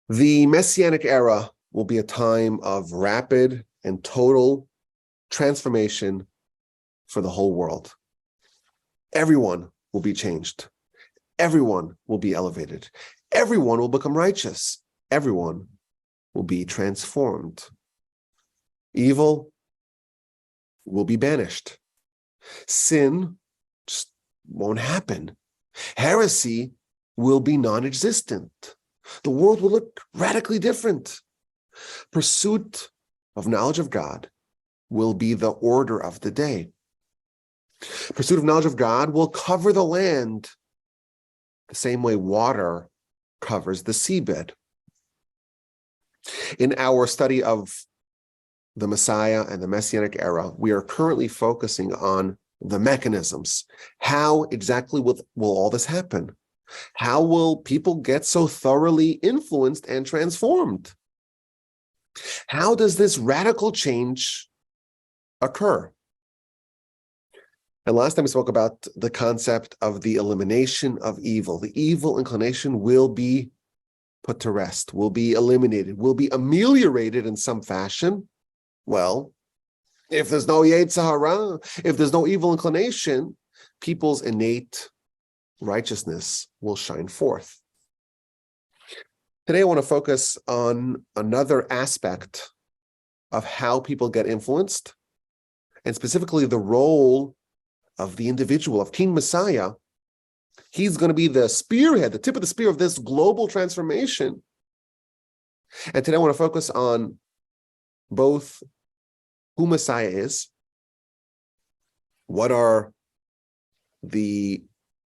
The Messianic era will be a time of rapid and total transformation for the whole world. Everyone will be changed. Everyone will be elevated. Everyone will become righteous. Everyone will be transformed. Evil will be banished. Sin just won't happen. Heresy will be non-existent. The world will look radically different. Pursuit of knowledge of God will be the order of the day. Pursuit of knowledge of God will cover the land the same way water covers the seabed. In our study of the Messiah and the Messianic era, we are currently focusing on the mechanisms. How exactly will all this happen? How will people get so thoroughly influenced and transformed? How does this radical change occur? And last time we spoke about the concept of the elimination of evil. The evil inclination will be put to rest, will be eliminated, will be ameliorated in some fashion. Well, if there's no Yetzer Hara, if there's no evil inclination, people's innate righteousness will shine forth. Today, I want to focus on another aspect of how people get influenced, and specifically the role of the individual, of King Messiah. He's going to be the spearhead, the tip of the spear of this global transformation. And today I want to focus on both who Messiah is, what are the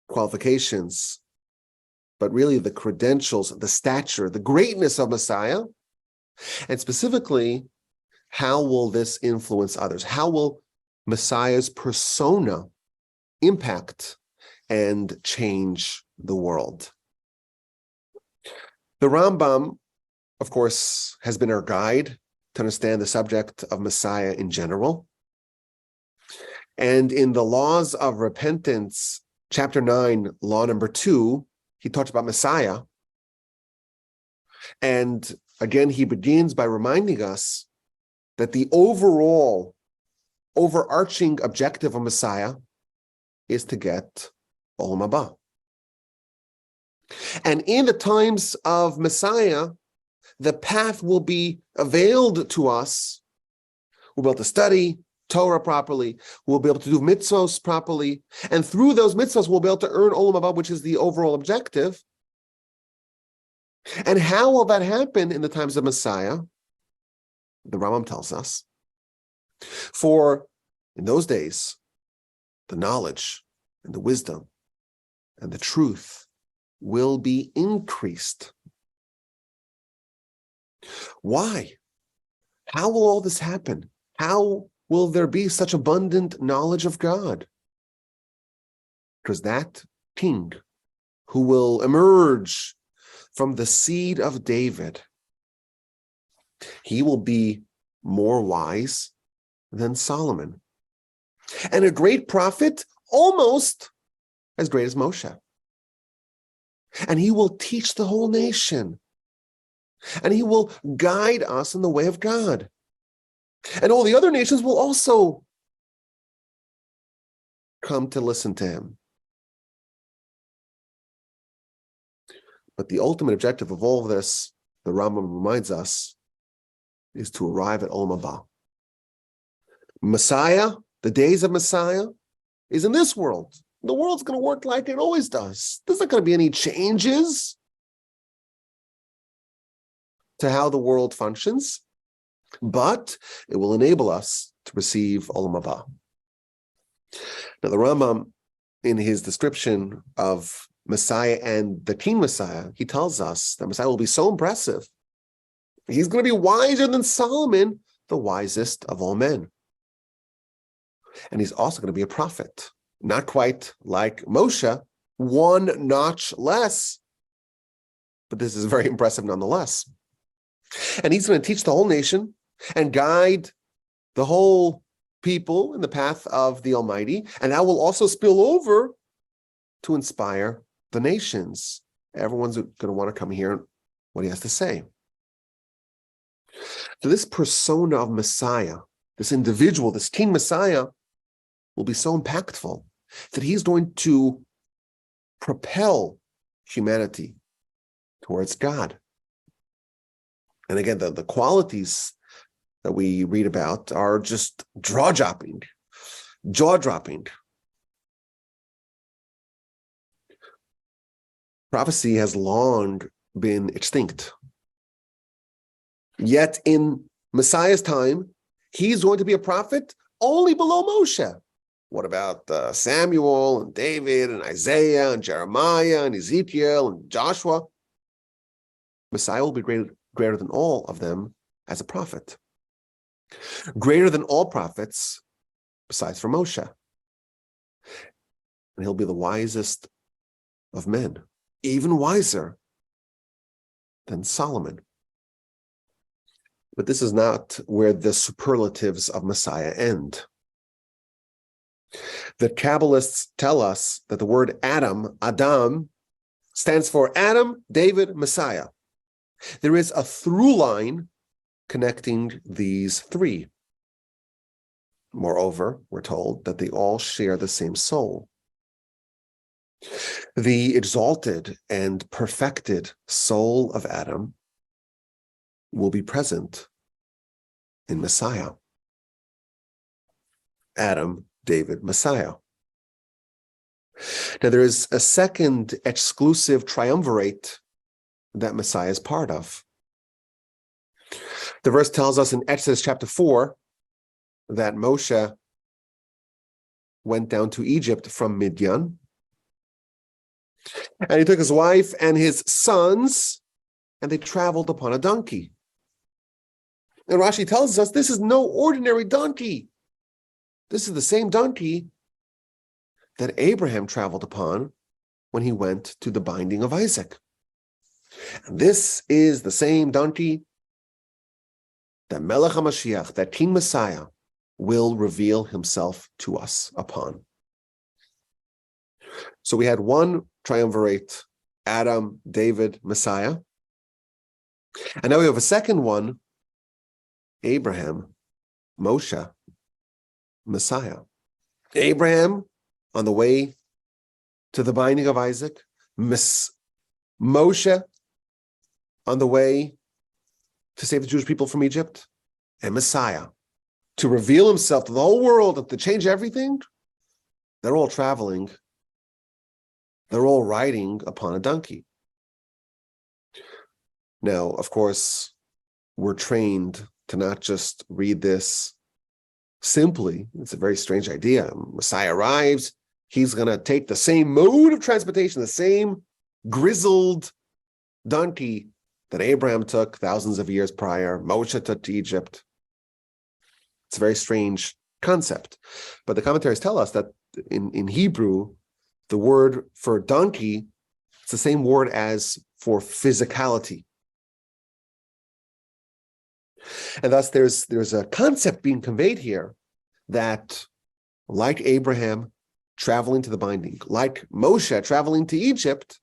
qualifications, but really the credentials, the stature, the greatness of Messiah, and specifically, how will this influence others? How will Messiah's persona impact and change the world? The Rambam, of course, has been our guide to understand the subject of Messiah in general. And in the Laws of Repentance, chapter 9, law number 2, he talks about Messiah. And again, he begins by reminding us that the overarching objective of Messiah is to get Olam Haba. And in the times of Messiah, the path will be availed to us. We'll be able to study Torah properly. We'll be able to do mitzvos properly. And through those mitzvos, we'll be able to earn Olam Haba, which is the overall objective. And how will that happen in the times of Messiah? The Rambam tells us. For in those days, the knowledge and the wisdom and the truth will be increased. Why? How will all this happen? How will there be such abundant knowledge of God? Because that king who will emerge from the seed of David, he will be more wise than Solomon, and a great prophet almost as great as Moshe. And he will teach the whole nation, and he will guide us in the way of God. And all the other nations will also come to listen to him. But the ultimate objective of all of this, the Rambam reminds us, is to arrive at Olam Haba. Messiah, the days of Messiah, is in this world. The world's going to work like it always does. There's not going to be any changes to how the world functions, but it will enable us to receive Olam Haba. Now, the Rambam, in his description of Messiah and the King Messiah, he tells us that Messiah will be so impressive. He's going to be wiser than Solomon, the wisest of all men. And he's also going to be a prophet, not quite like Moshe, one notch less, but this is very impressive nonetheless. And he's going to teach the whole nation and guide the whole people in the path of the Almighty, and that will also spill over to inspire the nations. Everyone's going to want to come here what he has to say. So this persona of Messiah, this individual, this King Messiah, will be so impactful that he's going to propel humanity towards God. And again, the qualities that we read about are just jaw-dropping. Prophecy has long been extinct. Yet in Messiah's time, he's going to be a prophet only below Moshe. What about Samuel and David and Isaiah and Jeremiah and Ezekiel and Joshua? Messiah will be greater than all of them as a prophet. Greater than all prophets, besides for Moshe. And he'll be the wisest of men, even wiser than Solomon. But this is not where the superlatives of Messiah end. The Kabbalists tell us that the word Adam, stands for Adam, David, Messiah. There is a through line connecting these three. Moreover, we're told that they all share the same soul. The exalted and perfected soul of Adam will be present in Messiah. Adam, David, Messiah. Now, there is a second exclusive triumvirate that Messiah is part of. The verse tells us in Exodus chapter 4 that Moshe went down to Egypt from Midian, and he took his wife and his sons, and they traveled upon a donkey. And Rashi tells us this is no ordinary donkey. This is the same donkey that Abraham traveled upon when he went to the binding of Isaac. And this is the same donkey that Melech HaMashiach, that King Messiah, will reveal himself to us upon. So we had one triumvirate, Adam, David, Messiah. And now we have a second one, Abraham, Moshe, Messiah. Abraham on the way to the binding of Isaac, Moshe on the way to save the Jewish people from Egypt, and Messiah to reveal himself to the whole world and to change everything. They're all traveling. They're all riding upon a donkey. Now, of course, we're trained to not just read this simply. It's a very strange idea. Messiah arrives. He's going to take the same mode of transportation, the same grizzled donkey that Abraham took thousands of years prior, Moshe took to Egypt. It's a very strange concept. But the commentaries tell us that in Hebrew, the word for donkey, it's the same word as for physicality. And thus there's a concept being conveyed here that, like Abraham traveling to the binding, like Moshe traveling to Egypt,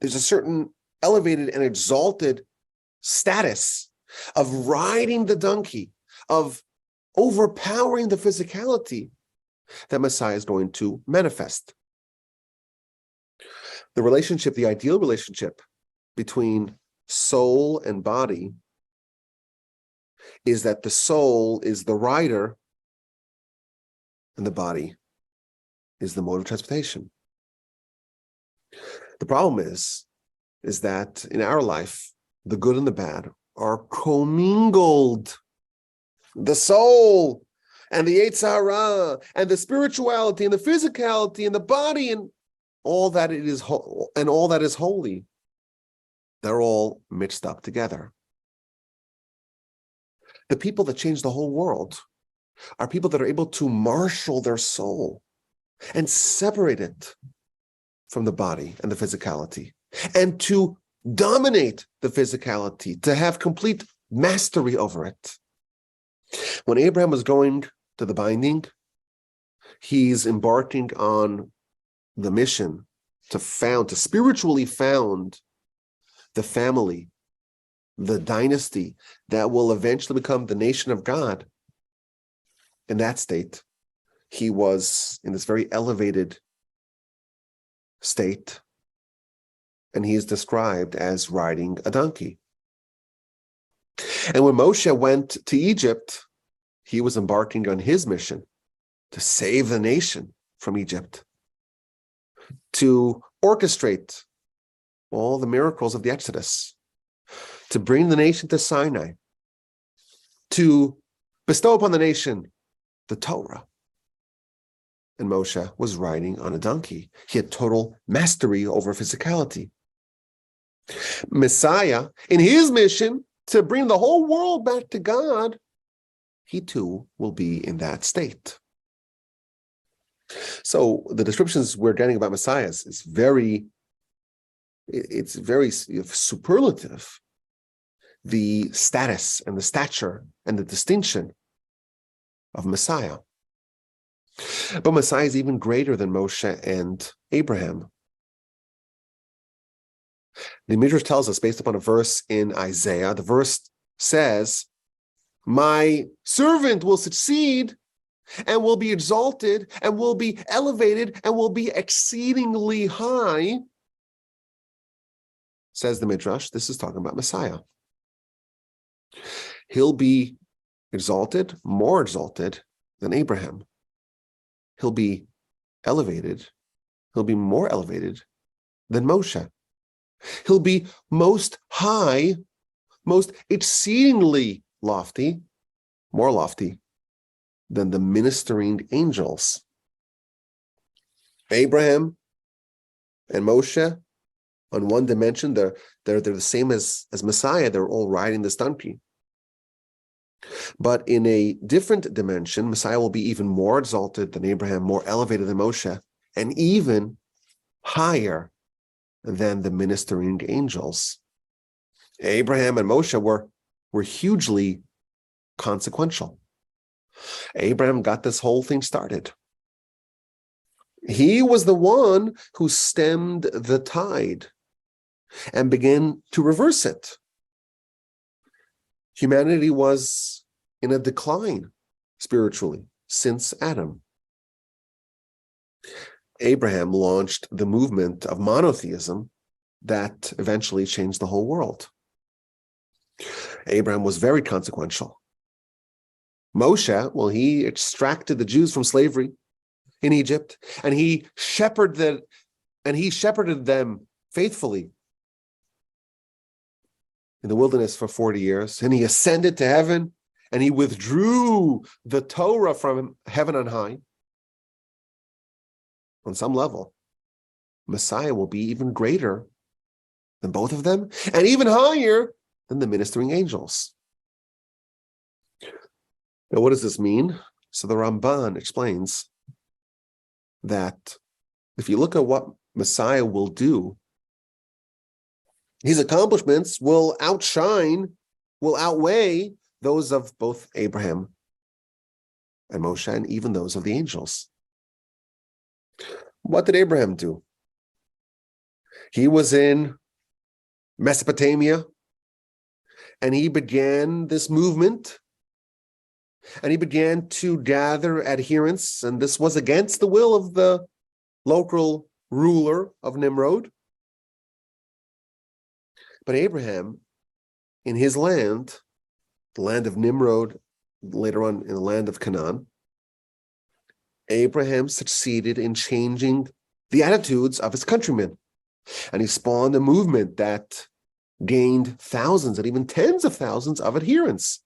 there's a certain elevated and exalted status of riding the donkey, of overpowering the physicality that Messiah is going to manifest. The relationship, the ideal relationship between soul and body is that the soul is the rider and the body is the mode of transportation. The problem is that in our life, the good and the bad are commingled. The soul and the Yetzer Hara and the spirituality and the physicality and the body and all that it is and all that is holy, they're all mixed up together. The people that change the whole world are people that are able to marshal their soul and separate it from the body and the physicality, and to dominate the physicality, to have complete mastery over it. When Abraham was going to the binding, he's embarking on the mission to spiritually found the family, the dynasty that will eventually become the nation of God. In that state, he was in this very elevated state, and he is described as riding a donkey. And when Moshe went to Egypt, he was embarking on his mission to save the nation from Egypt, to orchestrate all the miracles of the Exodus, to bring the nation to Sinai, to bestow upon the nation the Torah. And Moshe was riding on a donkey. He had total mastery over physicality. Messiah, in his mission to bring the whole world back to God, he too will be in that state. So the descriptions we're getting about Messiah is very superlative. The status and the stature and the distinction of Messiah. But Messiah is even greater than Moshe and Abraham. The Midrash tells us, based upon a verse in Isaiah, the verse says, "My servant will succeed and will be exalted and will be elevated and will be exceedingly high," says the Midrash. This is talking about Messiah. He'll be exalted, more exalted than Abraham. He'll be elevated. He'll be more elevated than Moshe. He'll be most high, most exceedingly lofty, more lofty than the ministering angels. Abraham and Moshe, on one dimension, they're the same as Messiah. They're all riding this donkey. But in a different dimension, Messiah will be even more exalted than Abraham, more elevated than Moshe, and even higher than the ministering angels. Abraham and Moshe were hugely consequential. Abraham got this whole thing started. He was the one who stemmed the tide and began to reverse it. Humanity was in a decline spiritually since Adam. Abraham launched the movement of monotheism that eventually changed the whole world. Abraham was very consequential. Moshe, well, he extracted the Jews from slavery in Egypt, and he shepherded them faithfully in the wilderness for 40 years, and he ascended to heaven, and he withdrew the Torah from heaven on high. On some level, Messiah will be even greater than both of them, and even higher than the ministering angels. Now, what does this mean? So the Ramban explains that if you look at what Messiah will do, his accomplishments will outweigh those of both Abraham and Moshe, and even those of the angels. What did Abraham do? He was in Mesopotamia, and he began this movement, and he began to gather adherents, and this was against the will of the local ruler of Nimrod. But Abraham, in his land, the land of Nimrod, later on in the land of Canaan, Abraham succeeded in changing the attitudes of his countrymen. And he spawned a movement that gained thousands and even tens of thousands of adherents.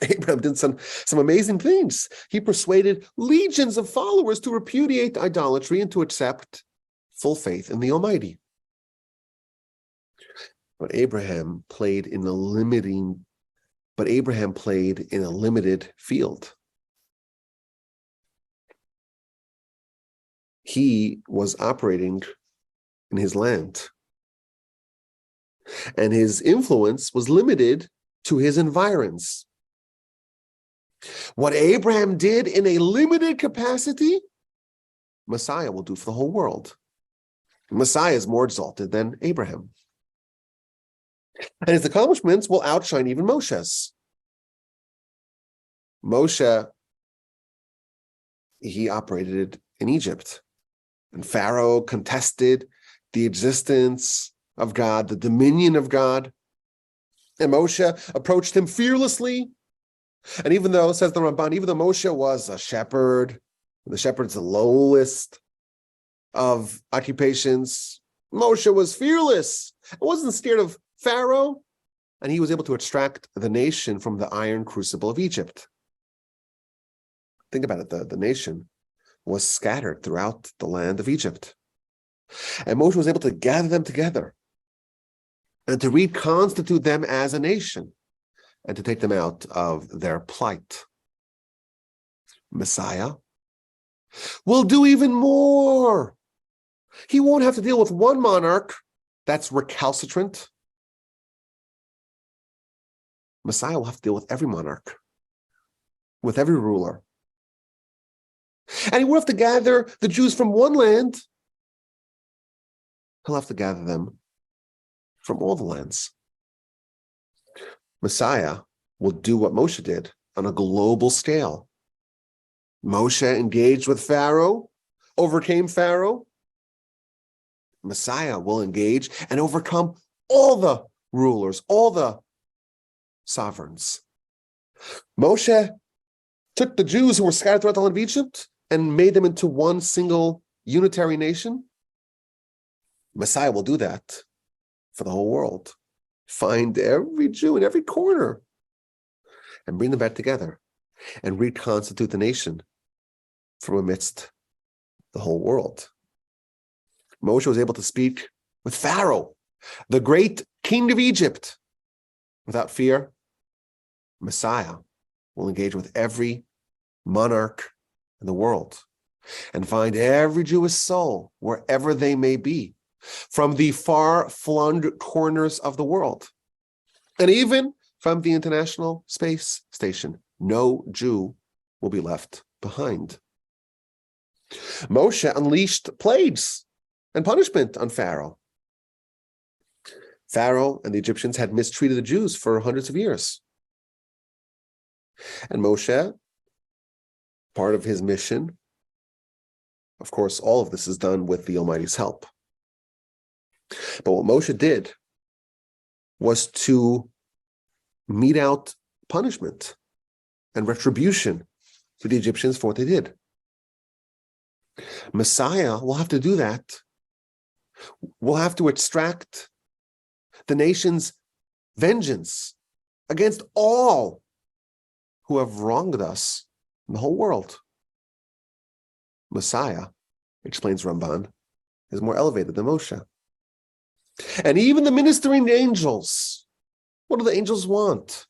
Abraham did some amazing things. He persuaded legions of followers to repudiate idolatry and to accept full faith in the Almighty. But Abraham played in a limited field. He was operating in his land, and his influence was limited to his environs. What Abraham did in a limited capacity, Messiah will do for the whole world. Messiah is more exalted than Abraham. And his accomplishments will outshine even Moshe's. Moshe, he operated in Egypt, and Pharaoh contested the existence of God, the dominion of God. And Moshe approached him fearlessly. And even though, says the Ramban, even though Moshe was a shepherd, the shepherd's the lowest of occupations, Moshe was fearless. He wasn't scared of Pharaoh, and he was able to extract the nation from the iron crucible of Egypt. Think about it, the nation was scattered throughout the land of Egypt. And Moshe was able to gather them together and to reconstitute them as a nation and to take them out of their plight. Messiah will do even more. He won't have to deal with one monarch that's recalcitrant. Messiah will have to deal with every monarch, with every ruler. And he will have to gather the Jews from one land. He'll have to gather them from all the lands. Messiah will do what Moshe did on a global scale. Moshe engaged with Pharaoh, overcame Pharaoh. Messiah will engage and overcome all the rulers, all the sovereigns. Moshe took the Jews who were scattered throughout the land of Egypt and made them into one single unitary nation. Messiah will do that for the whole world. Find every Jew in every corner and bring them back together and reconstitute the nation from amidst the whole world. Moshe was able to speak with Pharaoh, the great king of Egypt, without fear. Messiah will engage with every monarch in the world and find every Jewish soul wherever they may be, from the far-flung corners of the world, and even from the International Space Station. No Jew will be left behind. Moshe unleashed plagues and punishment on Pharaoh. Pharaoh and the Egyptians had mistreated the Jews for hundreds of years. And Moshe, part of his mission, of course, all of this is done with the Almighty's help. But what Moshe did was to mete out punishment and retribution to the Egyptians for what they did. Messiah will have to do that. Will have to extract the nation's vengeance against all who have wronged us in the whole world. Messiah, explains Ramban, is more elevated than Moshe. And even the ministering angels, what do the angels want?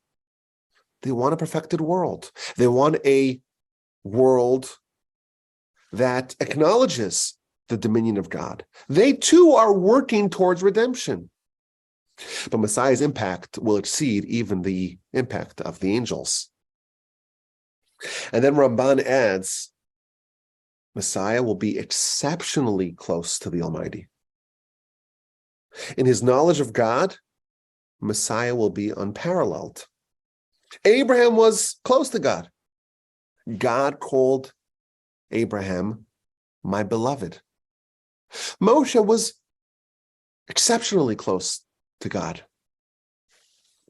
They want a perfected world. They want a world that acknowledges the dominion of God. They too are working towards redemption. But Messiah's impact will exceed even the impact of the angels. And then Ramban adds, Messiah will be exceptionally close to the Almighty. In his knowledge of God, Messiah will be unparalleled. Abraham was close to God. God called Abraham my beloved. Moshe was exceptionally close to God.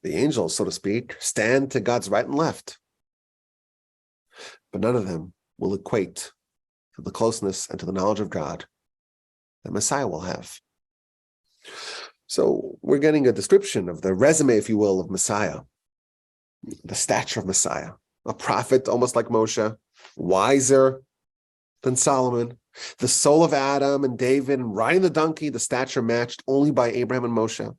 The angels, so to speak, stand to God's right and left. But none of them will equate to the closeness and to the knowledge of God that Messiah will have. So we're getting a description of the resume, if you will, of Messiah, the stature of Messiah, a prophet almost like Moshe, wiser than Solomon, the soul of Adam and David, and riding the donkey, the stature matched only by Abraham and Moshe.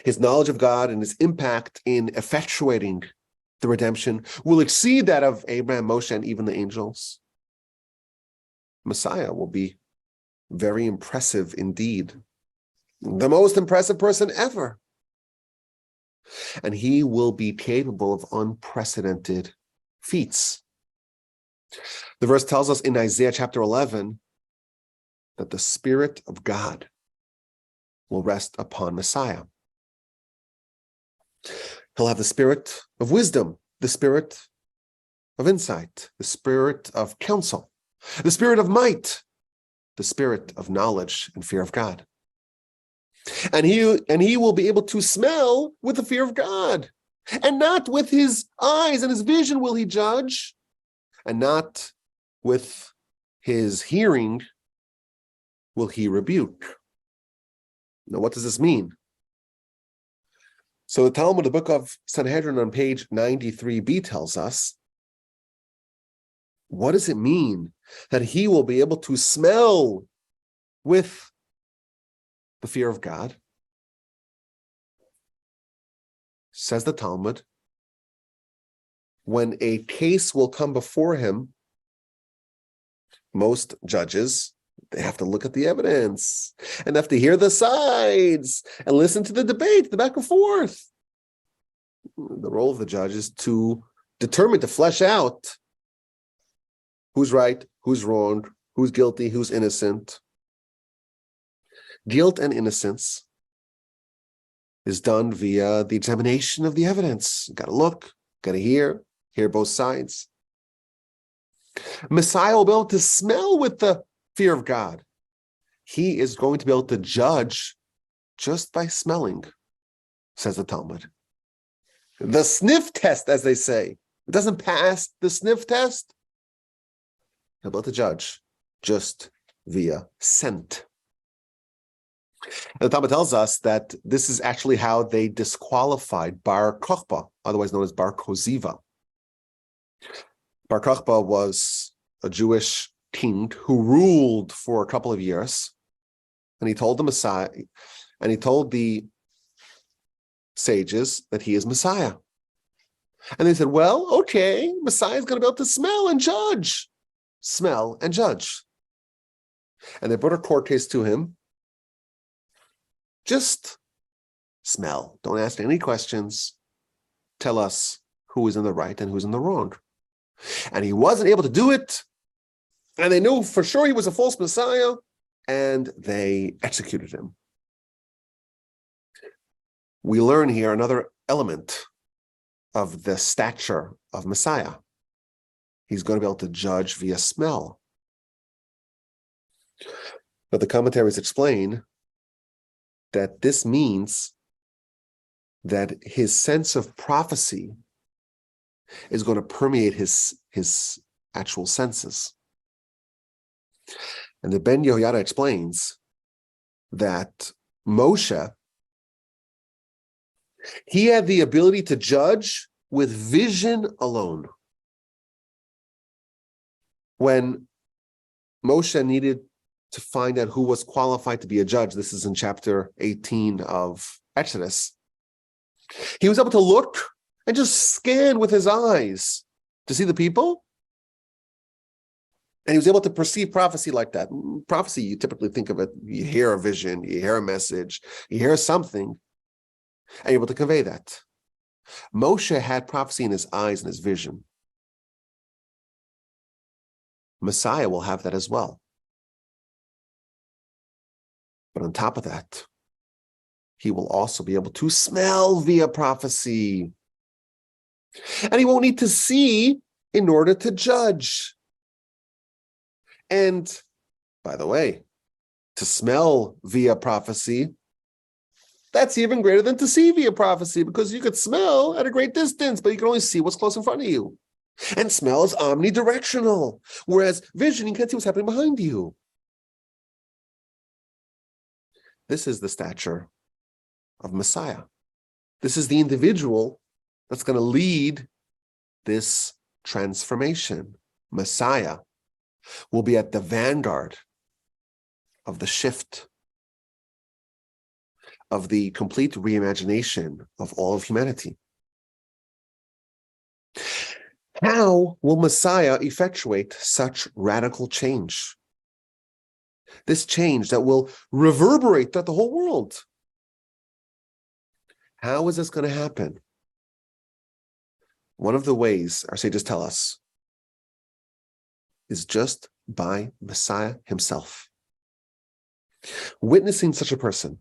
His knowledge of God and his impact in effectuating the redemption will exceed that of Abraham, Moshe, and even the angels. Messiah will be very impressive indeed. The most impressive person ever. And he will be capable of unprecedented feats. The verse tells us in Isaiah chapter 11 that the Spirit of God will rest upon Messiah. He'll have the spirit of wisdom, the spirit of insight, the spirit of counsel, the spirit of might, the spirit of knowledge and fear of God. And he will be able to smell with the fear of God. And not with his eyes and his vision will he judge, and not with his hearing will he rebuke. Now, what does this mean? So the Talmud, the book of Sanhedrin on page 93b tells us, what does it mean that he will be able to smell with the fear of God? Says the Talmud, when a case will come before him, most judges, they have to look at the evidence and have to hear the sides and listen to the debate, the back and forth. The role of the judge is to determine, to flesh out who's right, who's wrong, who's guilty, who's innocent. Guilt and innocence is done via the examination of the evidence. Got to look, got to hear both sides. Messiah will be able to smell with the fear of God. He is going to be able to judge just by smelling, says the Talmud. The sniff test, as they say. It doesn't pass the sniff test. He'll be able to judge just via scent. And the Talmud tells us that this is actually how they disqualified Bar Kokhba, otherwise known as Bar Koziva. Bar Kokhba was a Jewish king who ruled for a couple of years, and he told the Messiah, and he told the sages that he is Messiah. And they said, well, okay, Messiah is going to be able to smell and judge. Smell and judge. And they brought a court case to him. Just smell. Don't ask any questions. Tell us who is in the right and who's in the wrong. And he wasn't able to do it. And they knew for sure he was a false Messiah. And they executed him. We learn here another element of the stature of Messiah. He's going to be able to judge via smell. But the commentaries explain that this means that his sense of prophecy is going to permeate his actual senses. And the Ben Yehoyada explains that Moshe, he had the ability to judge with vision alone. When Moshe needed to find out who was qualified to be a judge, this is in chapter 18 of Exodus, he was able to look and just scan with his eyes to see the people. And he was able to perceive prophecy like that. Prophecy, you typically think of it, you hear a vision, you hear a message, you hear something, and you're able to convey that. Moshe had prophecy in his eyes and his vision. Messiah will have that as well. But on top of that, he will also be able to smell via prophecy. And he won't need to see in order to judge. And, by the way, to smell via prophecy, that's even greater than to see via prophecy, because you could smell at a great distance, but you can only see what's close in front of you. And smell is omnidirectional, whereas vision, you can't see what's happening behind you. This is the stature of Messiah. This is the individual that's going to lead this transformation. Messiah will be at the vanguard of the shift, of the complete reimagination of all of humanity. How will Messiah effectuate such radical change? This change that will reverberate throughout the whole world. How is this going to happen? One of the ways our sages tell us is just by Messiah himself. Witnessing such a person,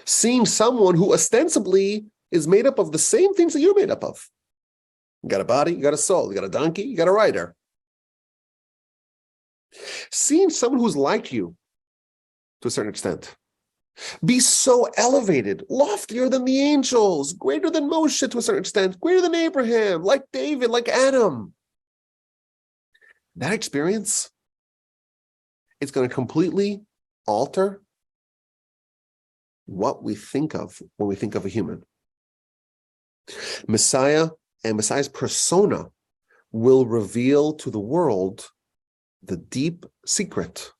seeing someone who ostensibly is made up of the same things that you're made up of. You got a body, you got a soul, you got a donkey, you got a rider. Seeing someone who's like you, to a certain extent, be so elevated, loftier than the angels, greater than Moshe to a certain extent, greater than Abraham, like David, like Adam. That experience, it's going to completely alter what we think of when we think of a human. Messiah and Messiah's persona will reveal to the world the deep secret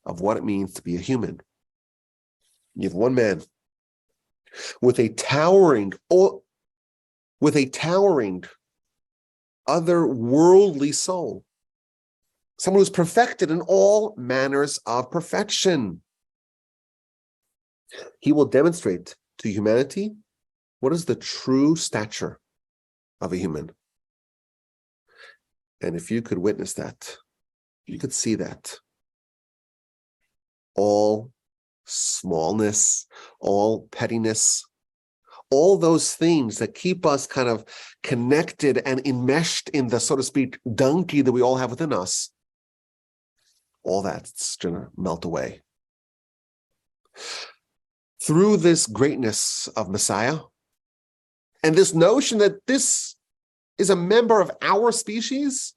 of what it means to be a human. You have one man with a towering otherworldly soul, someone who's perfected in all manners of perfection. He will demonstrate to humanity what is the true stature of a human. And if you could witness that, you could see that, all smallness, all pettiness, all those things that keep us kind of connected and enmeshed in the, so to speak, donkey that we all have within us, all that's going to melt away. Through this greatness of Messiah, and this notion that this is a member of our species,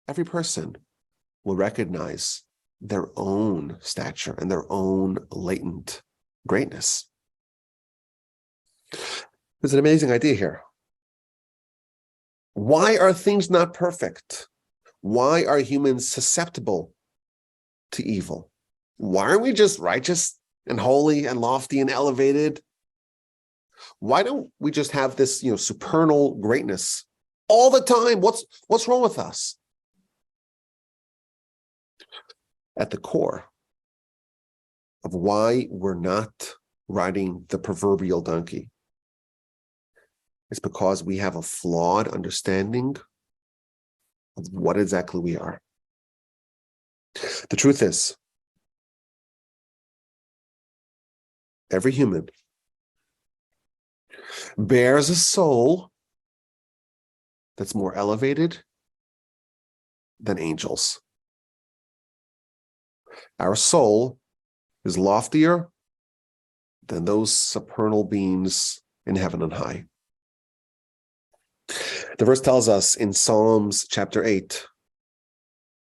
every person will recognize their own stature and their own latent greatness. There's an amazing idea here. Why are things not perfect? Why are humans susceptible to evil? Why aren't we just righteous and holy and lofty and elevated? Why don't we just have this, supernal greatness all the time? What's wrong with us? At the core of why we're not riding the proverbial donkey is because we have a flawed understanding of what exactly we are. The truth is, every human bears a soul that's more elevated than angels. Our soul is loftier than those supernal beings in heaven and high. The verse tells us in Psalms chapter 8,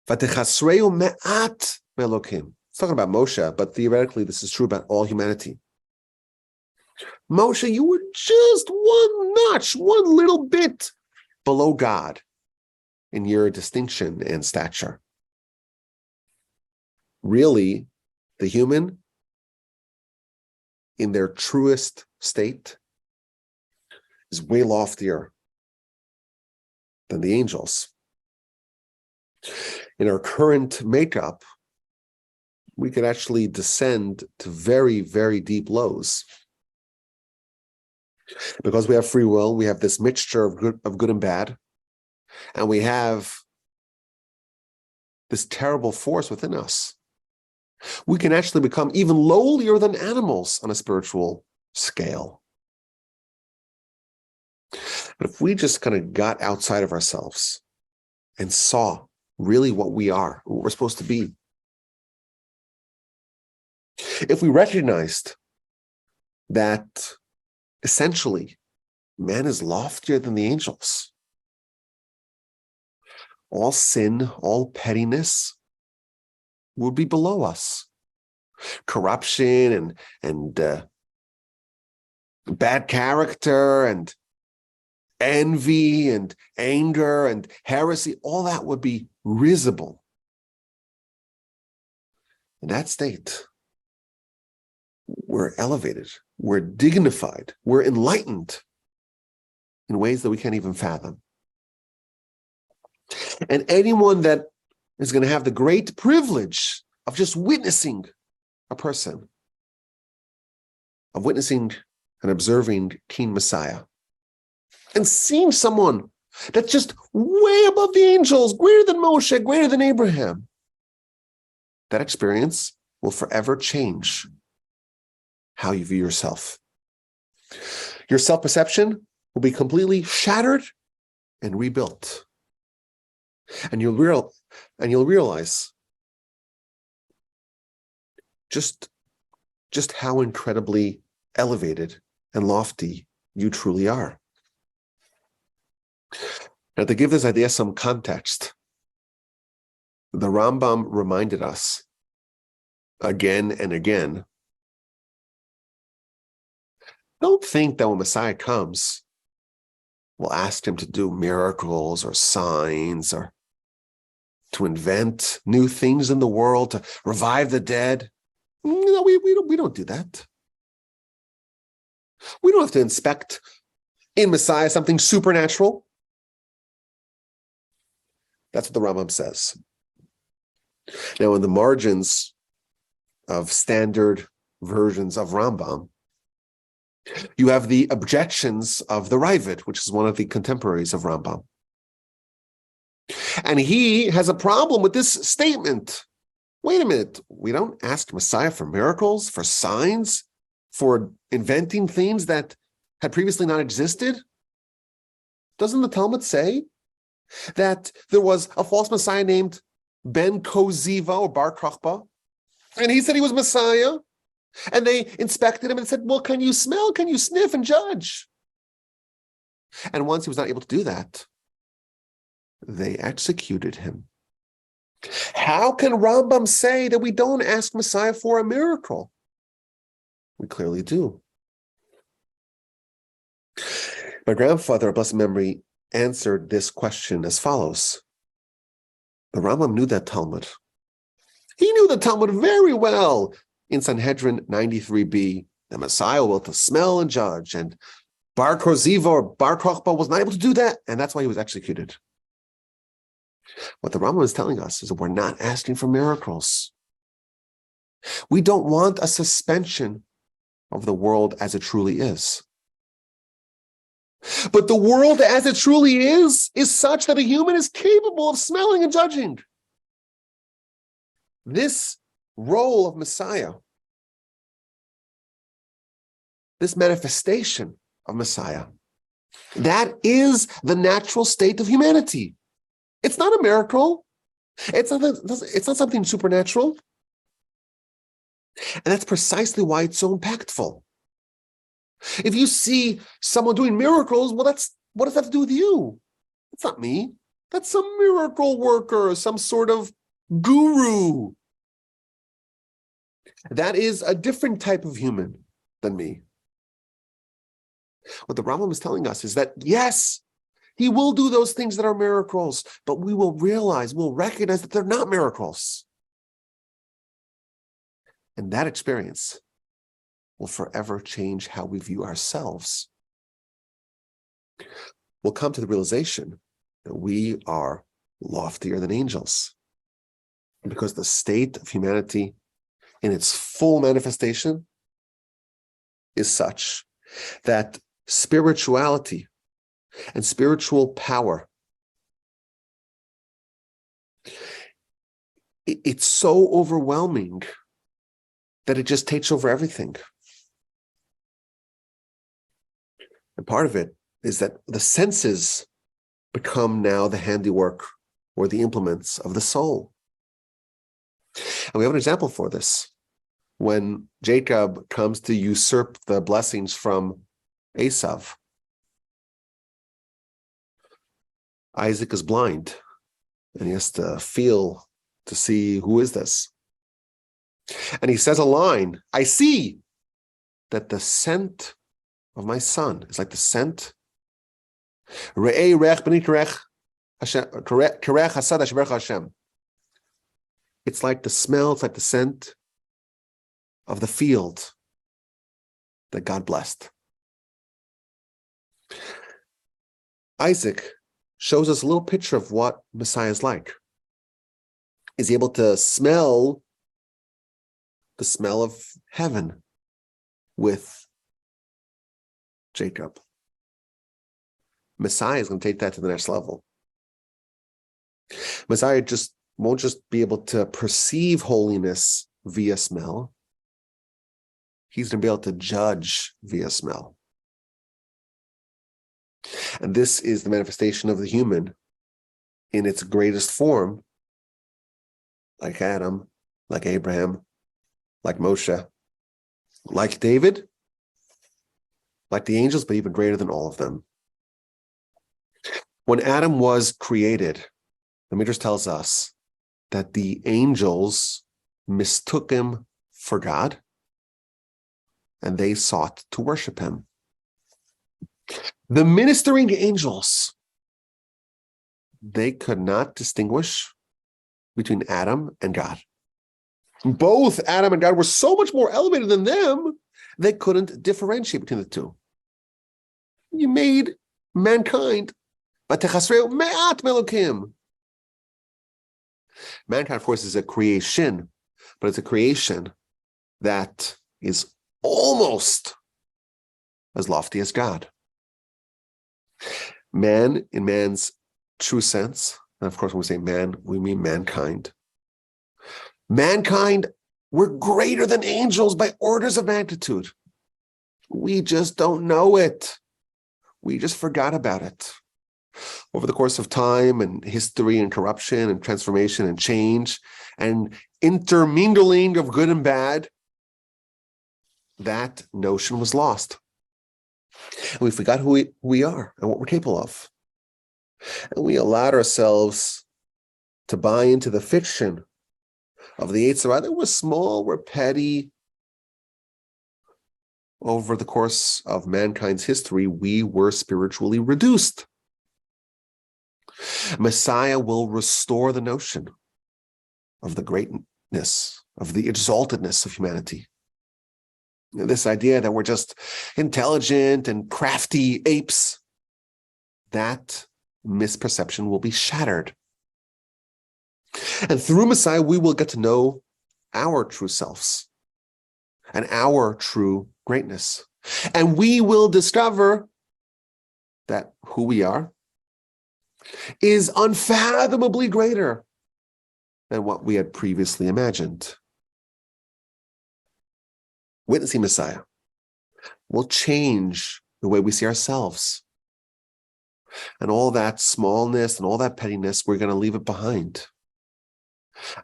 "Vatechasreu me'at me'elokim." It's talking about Moshe, but theoretically this is true about all humanity. Moshe, you were just one notch, one little bit below God in your distinction and stature. Really, the human, in their truest state, is way loftier than the angels. In our current makeup, we could actually descend to very, very deep lows. Because we have free will, we have this mixture of good and bad, and we have this terrible force within us. We can actually become even lowlier than animals on a spiritual scale. But if we just kind of got outside of ourselves and saw really what we are, what we're supposed to be, if we recognized that essentially man is loftier than the angels, all sin, all pettiness would be below us. Corruption and bad character and envy and anger and heresy, all that would be risible. In that state, we're elevated, we're dignified, we're enlightened in ways that we can't even fathom. And anyone that is going to have the great privilege of just witnessing a person, of witnessing and observing King Messiah, and seeing someone that's just way above the angels, greater than Moshe, greater than Abraham, that experience will forever change how you view yourself Your self-perception will be completely shattered and rebuilt. And you'll realize just how incredibly elevated and lofty you truly are. Now, to give this idea some context, the Rambam reminded us again and again, don't think that when Messiah comes, we'll ask him to do miracles or signs or to invent new things in the world, to revive the dead. No, we don't do that. We don't have to inspect in Messiah something supernatural. That's what the Rambam says. Now, in the margins of standard versions of Rambam, you have the objections of the Ravid, which is one of the contemporaries of Rambam. And he has a problem with this statement. Wait a minute, we don't ask Messiah for miracles, for signs, for inventing things that had previously not existed? Doesn't the Talmud say that there was a false Messiah named Ben Koziva or Bar Kokhba, and he said he was Messiah, and they inspected him and said, well, can you smell, can you sniff and judge? And once he was not able to do that, they executed him. How can Rambam say that we don't ask Messiah for a miracle? We clearly do. My grandfather, of blessed memory, answered this question as follows. The Rambam knew that Talmud. He knew the Talmud very well. In Sanhedrin 93b, the Messiah will to smell and judge, and Bar Koziva or Bar Kokhba was not able to do that, and that's why he was executed. What the Rambam is telling us is that we're not asking for miracles. We don't want a suspension of the world as it truly is. But the world as it truly is such that a human is capable of smelling and judging. This role of Messiah, this manifestation of Messiah, that is the natural state of humanity. It's not a miracle. It's not something supernatural. And that's precisely why it's so impactful. If you see someone doing miracles, well, what does that have to do with you? It's not me. That's some miracle worker, some sort of guru. That is a different type of human than me. What the Rambam is telling us is that, yes, he will do those things that are miracles, but we'll recognize that they're not miracles. And that experience will forever change how we view ourselves. We'll come to the realization that we are loftier than angels, because the state of humanity in its full manifestation is such that spirituality and spiritual power, it's so overwhelming that it just takes over everything. And part of it is that the senses become now the handiwork or the implements of the soul. And we have an example for this. When Jacob comes to usurp the blessings from Esav, Isaac is blind, and he has to feel to see who is this. And he says a line, I see that the scent of my son is like the scent. It's like the smell, it's like the scent of the field that God blessed. Isaac shows us a little picture of what Messiah is like. Is he able to smell the smell of heaven with Jacob? Messiah is going to take that to the next level. Messiah won't just be able to perceive holiness via smell. He's going to be able to judge via smell. And this is the manifestation of the human in its greatest form, like Adam, like Abraham, like Moshe, like David, like the angels, but even greater than all of them. When Adam was created, the Midrash tells us that the angels mistook him for God, and they sought to worship him. The ministering angels, they could not distinguish between Adam and God. Both Adam and God were so much more elevated than them, they couldn't differentiate between the two. You made mankind, mankind, of course, is a creation, but it's a creation that is almost as lofty as God. Man, in man's true sense, and of course, when we say man, we mean mankind. Mankind, we're greater than angels by orders of magnitude. We just don't know it. We just forgot about it. Over the course of time and history and corruption and transformation and change and intermingling of good and bad, that notion was lost. And we forgot who we are and what we're capable of. And we allowed ourselves to buy into the fiction of the Yetzer Hara that we're small, we're petty. Over the course of mankind's history, we were spiritually reduced. Messiah will restore the notion of the greatness, of the exaltedness of humanity. This idea that we're just intelligent and crafty apes, that misperception will be shattered. And through Messiah, we will get to know our true selves and our true greatness. And we will discover that who we are is unfathomably greater than what we had previously imagined. Witnessing Messiah will change the way we see ourselves. And all that smallness and all that pettiness, we're going to leave it behind.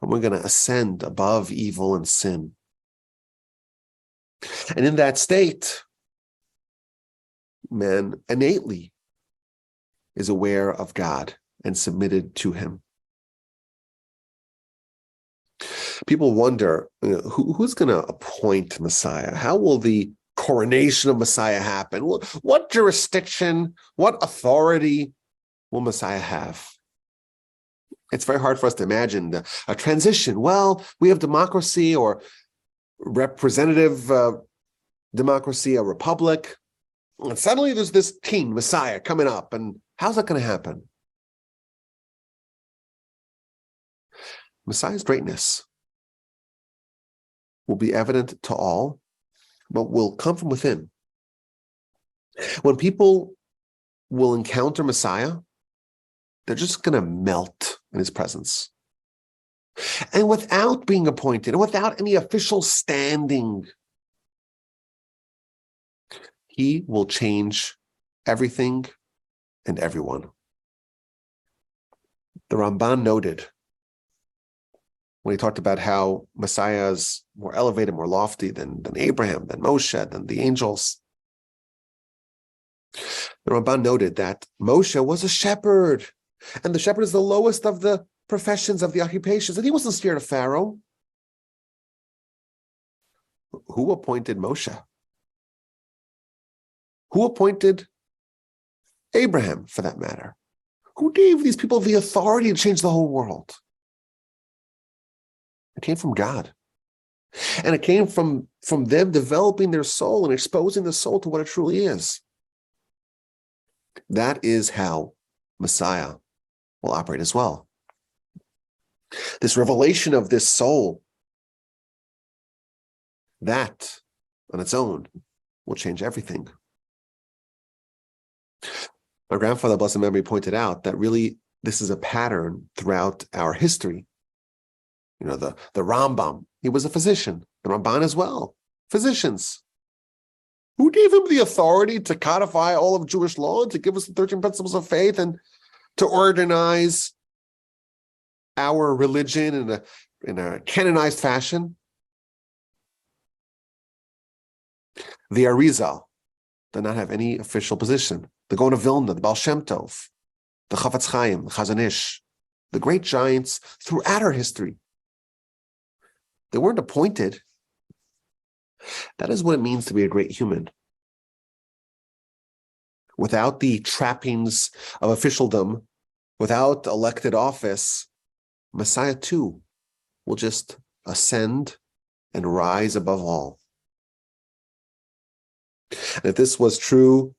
And we're going to ascend above evil and sin. And in that state, man innately is aware of God and submitted to him. People wonder, who's going to appoint Messiah? How will the coronation of Messiah happen? What jurisdiction, what authority will Messiah have? It's very hard for us to imagine a transition. Well, we have democracy or representative democracy, a republic. And suddenly there's this king, Messiah, coming up. And how's that going to happen? Messiah's greatness will be evident to all, but will come from within. When people will encounter Messiah, they're just going to melt in his presence. And without being appointed, and without any official standing, he will change everything and everyone. The Ramban noted, when he talked about how Messiah is more elevated, more lofty than Abraham, than Moshe, than the angels. The Ramban noted that Moshe was a shepherd, and the shepherd is the lowest of the professions, of the occupations, and he wasn't scared of Pharaoh. Who appointed Moshe? Who appointed Abraham, for that matter? Who gave these people the authority to change the whole world? It came from God. And it came from them developing their soul and exposing the soul to what it truly is. That is how Messiah will operate as well. This revelation of this soul, that on its own will change everything. My grandfather, blessed memory, pointed out that really this is a pattern throughout our history. You know, the Rambam, he was a physician. The Ramban as well, physicians. Who gave him the authority to codify all of Jewish law and to give us the 13 principles of faith and to organize our religion in a canonized fashion? The Arizal did not have any official position. The Gaon of Vilna, the Baal Shem Tov, the Chafetz Chaim, the Chazon Ish, the great giants throughout our history. They weren't appointed. That is what it means to be a great human. Without the trappings of officialdom, without elected office, Messiah too will just ascend and rise above all. And if this was true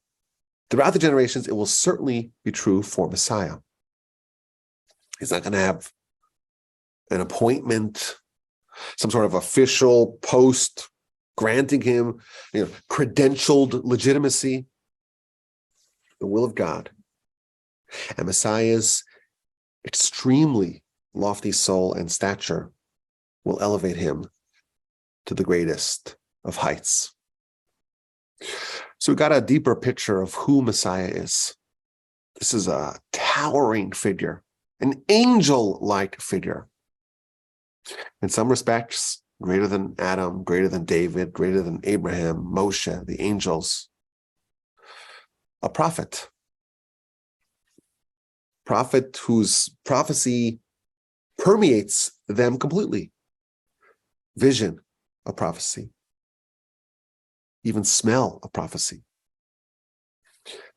throughout the generations, it will certainly be true for Messiah. He's not going to have an appointment, some sort of official post granting him, credentialed legitimacy. The will of God. And Messiah's extremely lofty soul and stature will elevate him to the greatest of heights. So we got a deeper picture of who Messiah is. This is a towering figure, an angel-like figure. In some respects, greater than Adam, greater than David, greater than Abraham, Moshe, the angels. A prophet whose prophecy permeates them completely. Vision of prophecy. Even smell of prophecy.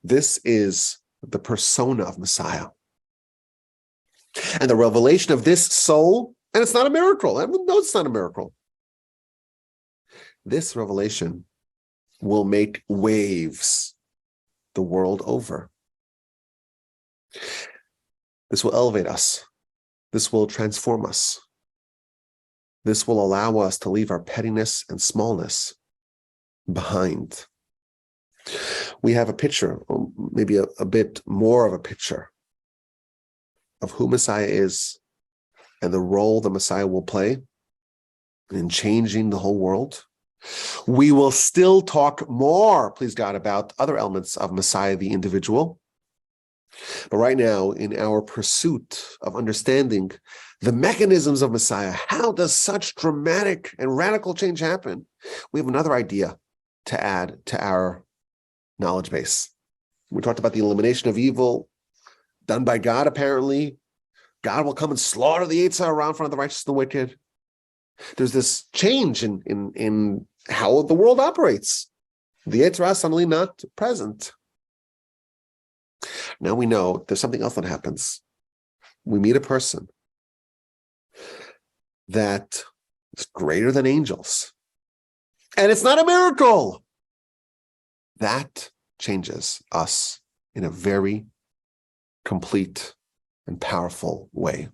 This is the persona of Messiah. And the revelation of this soul, and it's not a miracle. No, it's not a miracle. This revelation will make waves the world over. This will elevate us. This will transform us. This will allow us to leave our pettiness and smallness behind. We have a picture, or maybe a bit more of a picture, of who Messiah is and the role the Messiah will play in changing the whole world. We will still talk more, please God, about other elements of Messiah, the individual. But right now, in our pursuit of understanding the mechanisms of Messiah, how does such dramatic and radical change happen? We have another idea to add to our knowledge base. We talked about the elimination of evil done by God, apparently. God will come and slaughter the Yetzer Hara in front of the righteous and the wicked. There's this change in how the world operates. The Yetzer Hara is suddenly not present. Now we know there's something else that happens. We meet a person that is greater than angels. And it's not a miracle. That changes us in a very complete and powerful way.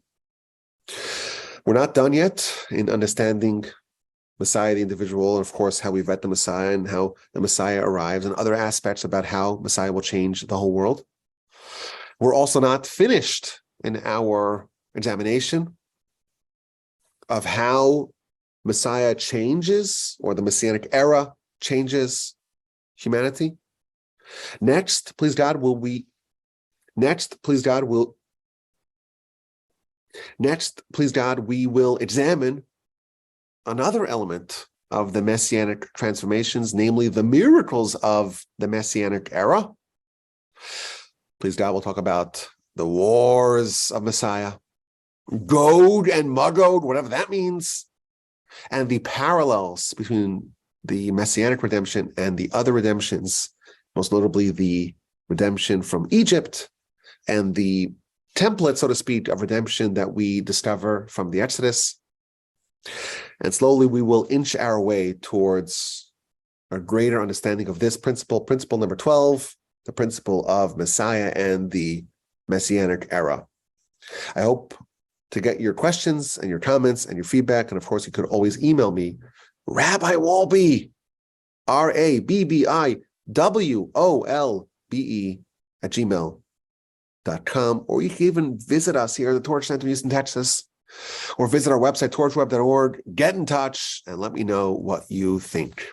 We're not done yet in understanding Messiah, the individual, and of course, how we vet the Messiah and how the Messiah arrives and other aspects about how Messiah will change the whole world. We're also not finished in our examination of how Messiah changes, or the Messianic era changes humanity. Next, please God, we will examine another element of the Messianic transformations, namely the miracles of the Messianic era. Please God, we'll talk about the wars of Messiah, Gog and Magog, whatever that means, and the parallels between the Messianic redemption and the other redemptions, most notably the redemption from Egypt and the template, so to speak, of redemption that we discover from the Exodus. And slowly we will inch our way towards a greater understanding of this principle number 12, the principle of Messiah and the Messianic era. I hope to get your questions and your comments and your feedback. And of course, you could always email me, Rabbi Wolbe, RABBIWOLBE @gmail.com. Or you can even visit us here at the Torch Center in Houston, Texas, or visit our website, torchweb.org. Get in touch and let me know what you think.